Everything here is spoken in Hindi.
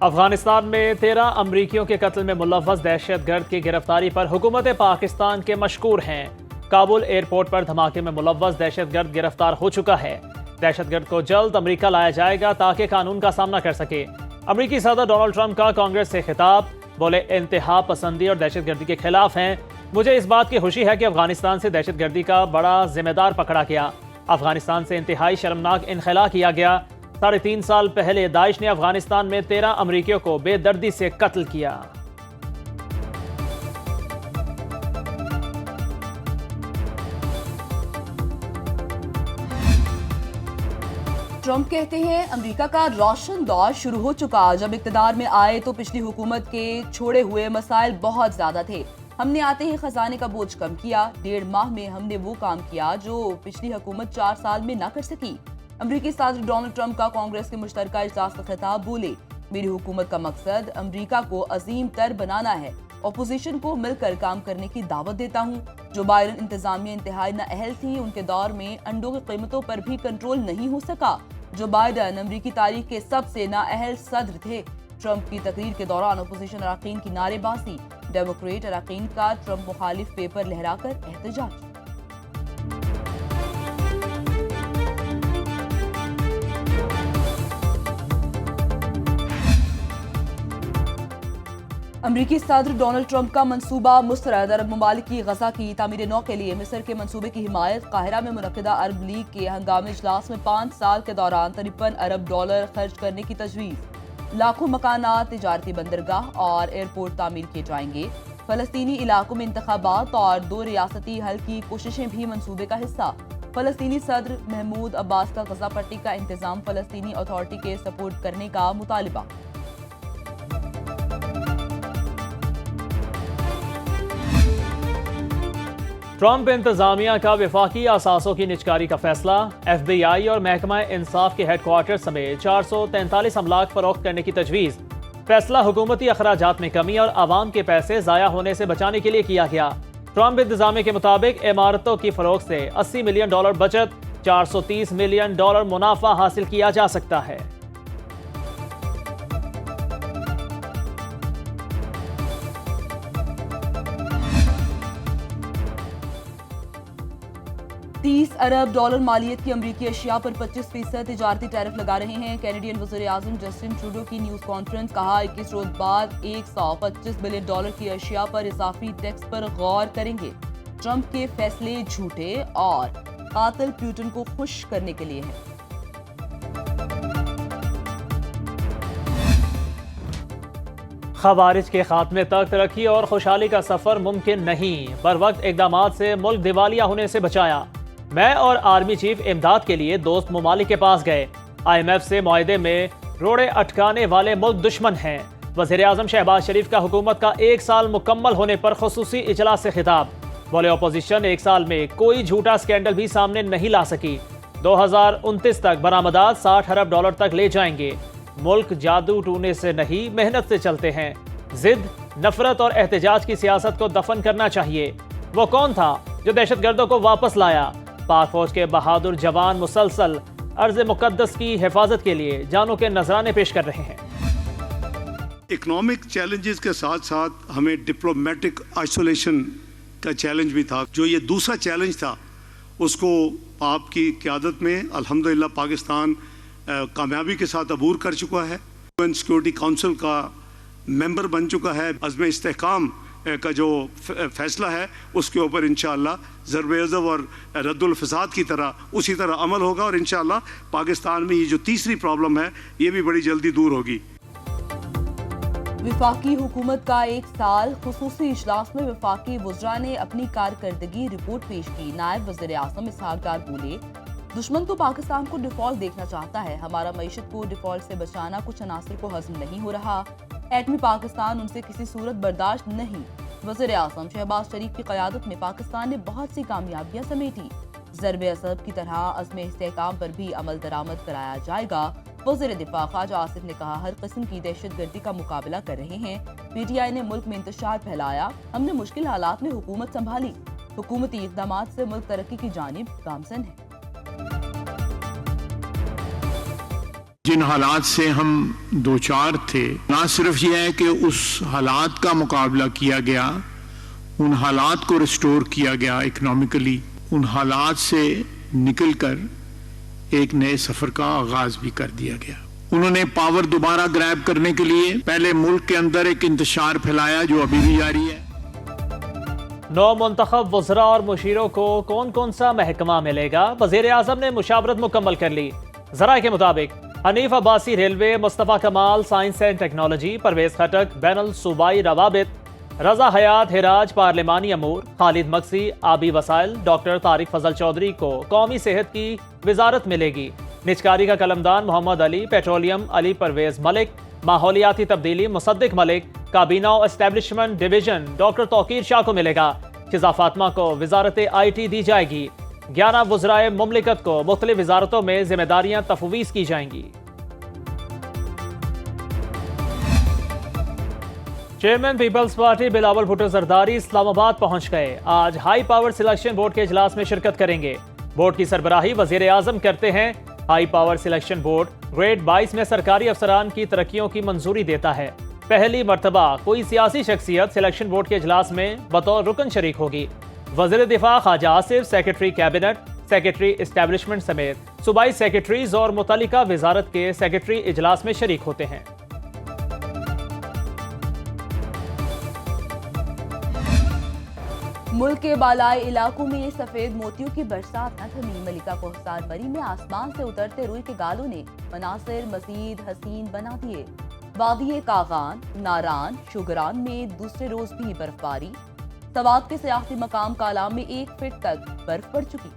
अफगानिस्तान में 13 अमरीकियों के कत्ल में मुलव्वस दहशतगर्द की गिरफ्तारी पर हुकूमत पाकिस्तान के मशकूर हैं। काबुल एयरपोर्ट पर धमाके में मुलव्वस दहशतगर्द गिरफ्तार हो चुका है। दहशतगर्द को जल्द अमरीका लाया जाएगा ताकि कानून का सामना कर सके। अमरीकी सदर डोनाल्ड ट्रंप का कांग्रेस से खिताब, बोले इंतहा पसंदी और दहशतगर्दी के खिलाफ हैं। मुझे इस बात की खुशी है कि अफगानिस्तान से दहशतगर्दी का बड़ा जिम्मेदार पकड़ा गया। अफगानिस्तान से इंतहाई शर्मनाक इनखला किया गया। 3.5 साल पहले दाइश ने अफगानिस्तान में 13 अमरीकियों को बेदर्दी से कत्ल किया। ट्रंप कहते हैं अमेरिका का रोशन दौर शुरू हो चुका। जब इक्तदार में आए तो पिछली हुकूमत के छोड़े हुए मसाइल बहुत ज्यादा थे। हमने आते ही खजाने का बोझ कम किया। 1.5 माह में हमने वो काम किया जो पिछली हुकूमत 4 साल में ना कर सकी। अमरीकी सदर डोनाल्ड ट्रंप का कांग्रेस के मुश्तरका इजलास का खिताब, बोले मेरी हुकूमत का मकसद अमरीका को अजीम तर बनाना है। अपोजिशन को मिलकर काम करने की दावत देता हूँ। जो बाइडेन इंतजामिया इंतहाई नाअहल थी, उनके दौर में अंडों की कीमतों पर भी कंट्रोल नहीं हो सका। जो बाइडेन अमरीकी तारीख के सबसे नाअहल सदर थे। ट्रंप की तकरीर के दौरान अपोजिशन अरकान की नारेबाजी, डेमोक्रेट अरकान का ट्रंप मुखालिफ पेपर लहराकर एहतजाज। अमरीकी सदर डोनाल्ड ट्रंप का मंसूबा मुस्तरद। अरब ममालिक की गजा की तामीर नौ के लिए मिस्र के मंसूबे की हिमायत। काहिरा में मुनक्किदा अरब लीग के हंगामी इजलास में 5 साल के दौरान $53 अरब खर्च करने की तजवीज़। लाखों मकानात, तिजारती बंदरगाह और एयरपोर्ट तामीर किए जाएंगे। फलस्तीनी इलाकों में इंतखाबात और 2 रियासती हल की कोशिशें भी मंसूबे का हिस्सा। फलस्तीनी सदर महमूद अब्बास का गजा पट्टी का इंतजाम फलस्तीनी अथॉरिटी के सपोर्ट करने का मुतालबा। ट्रंप इंतजामिया का वफाकी असासों की निजकारी का फैसला। FBI और महकमा इंसाफ के हेडक्वार्टर समेत 443 अमलाक फरोख्त करने की तजवीज़। फैसला हुकूमती अखराजात में कमी और आवाम के पैसे ज़ाया होने से बचाने के लिए किया गया। ट्रंप इंतजामिया के मुताबिक इमारतों की फरोख्त से $80 मिलियन बचत, $430 मिलियन मुनाफा हासिल किया जा सकता है। $30 अरब मालियत की अमरीकी अशिया पर 25% तिजारती टैरिफ लगा रहे हैं। कैनेडियन वज़ीर आज़म जस्टिन ट्रूडो की न्यूज़ कॉन्फ्रेंस, कहा 21 रोज बाद $125 बिलियन की अशिया पर इजाफी टैक्स पर गौर करेंगे। ट्रंप के फैसले झूठे और कातिल पुतिन को खुश करने के लिए हैं। खवारिज के खात्मे तक तरक्की और खुशहाली का सफर मुमकिन नहीं। बर वक्त इकदामात से मुल्क दिवालिया होने से बचाया। मैं और आर्मी चीफ इमदाद के लिए दोस्त ममालिक के पास गए। IMF से मुआहदे में रोड़े अटकाने वाले मुल्क दुश्मन हैं। वज़ीर आज़म शहबाज शरीफ का हुकूमत का 1 साल मुकम्मल होने पर खुसूसी इजलास से खिताब, बोले अपोजिशन 1 साल में कोई झूठा स्कैंडल भी सामने नहीं ला सकी। 2029 तक बरामदात $60 अरब तक ले जाएंगे। मुल्क जादू टूने से नहीं, मेहनत से चलते हैं। जिद, नफरत और एहतजाज की सियासत को दफन करना चाहिए। वो कौन था जो दहशतगर्दों को वापस लाया? पाक फौज के बहादुर जवान मुसलसल अर्ज मुकद्दस की हिफाजत के लिए जानों के नजराने पेश कर रहे हैं। इकोनॉमिक चैलेंजेस के साथ साथ हमें डिप्लोमेटिक आइसोलेशन का चैलेंज भी था। जो ये दूसरा चैलेंज था, उसको आपकी क़यादत में अल्हम्दुलिल्लाह पाकिस्तान कामयाबी के साथ अबूर कर चुका है। UN सिक्योरिटी काउंसिल का मेंबर बन चुका है। अज़्म इस्तेहकाम का जो फैसला है उसके ऊपर इंशाअल्लाह ज़रब-ए-अज़ब और रद्दुल फ़साद की तरह उसी तरह अमल होगा और इंशाअल्लाह पाकिस्तान में ये जो तीसरी प्रॉब्लम है ये भी बड़ी जल्दी दूर होगी। वफाकी हुकूमत का 1 साल। खुसूसी इजलास में वफाकी वज़रा ने अपनी कारकर्दगी रिपोर्ट पेश की। नायब वज़ीर आज़म इसहाक डार बोले दुश्मन तो पाकिस्तान को डिफॉल्ट देखना चाहता है। हमारा मईशत को डिफॉल्ट से बचाना कुछ अनासर को हजम नहीं हो रहा। एटमी पाकिस्तान उनसे किसी सूरत बर्दाश्त नहीं। वज़ीर आज़म शहबाज शरीफ की क़यादत में पाकिस्तान ने बहुत सी कामयाबियां समेटी। ज़रब-ए-अज़ब की तरह अज़्म इस्तेहकाम पर भी अमल दरामद कराया जाएगा। वज़ीर दिफा ख्वाजा आसिफ ने कहा हर किस्म की दहशतगर्दी का मुकाबला कर रहे हैं। PTI ने मुल्क में इंतशार फैलाया। हमने मुश्किल हालात में हुकूमत संभाली। हुकूमती इक़दामात से मुल्क तरक्की की जानिब गामज़न है। जिन हालात से हम दो चार थे, ना सिर्फ यह है कि उस हालात का मुकाबला किया गया, उन हालात को रिस्टोर किया गया इकोनॉमिकली, उन हालात से निकलकर एक नए सफर का आगाज भी कर दिया गया। उन्होंने पावर दोबारा ग्रैब करने के लिए पहले मुल्क के अंदर एक इंतशार फैलाया जो अभी भी जारी है। नौ मुंतखब वज़रा और मुशीरों को कौन कौन सा महकमा मिलेगा? वज़ीर आज़म ने मुशावरत मुकम्मल कर ली। ज़राए के मुताबिक हनीफ अब्बासी रेलवे, मुस्तफ़ा कमाल साइंस एंड टेक्नोलॉजी, परवेज खटक बैनुल सूबाई रवाबित, रजा हयात हिराज पार्लिमानी अमूर, खालिद मक्सी आबी वसाइल, डॉक्टर तारिक फजल चौधरी को कौमी सेहत की वजारत मिलेगी। निजकारी का कलमदान मोहम्मद अली, पेट्रोलियम अली परवेज मलिक, माहौलियाती तब्दीली मुसद्दिक मलिक, काबीना और establishment division doctor Tauqeer Shah को मिलेगा। शिजा फातिमा को वजारत IT दी जाएगी। 11 वज़राए मुमलिकत को मुख्तलिफ वजारतों में जिम्मेदारियां तफवीज़ की जाएंगी। Chairman People's Party Bilawal Bhutto Zardari Islamabad पहुंच गए। आज हाई पावर सिलेक्शन बोर्ड के इजलास में शिरकत करेंगे। बोर्ड की सरबराही वजीर आजम करते हैं। High power selection board grade 22 में सरकारी अफसरान की तरक्कियों की मंजूरी देता है। पहली मरतबा कोई सियासी शख्सियत सिलेक्शन बोर्ड के इजलास में बतौर रुकन शरीक होगी। वज़ीर दिफा Khawaja Asif, secretary cabinet, secretary establishment समेत सूबाई सेक्रेटरीज और मुतल्लिका वजारत के सेक्रेटरी इजलास में शरीक होते हैं। मुल्क के बालाई इलाकों में सफेद मोतियों की बरसात न थमी। मलिका कोहसार मरी में आसमान से उतरते रुई के गालों ने मनासिर मजीद हसीन बना दिए। वादी कागान, नारान, शुगरान में दूसरे रोज भी बर्फबारी। सवात के सियासी मकाम कालाम में 1 फीट तक बर्फ पड़ चुकी।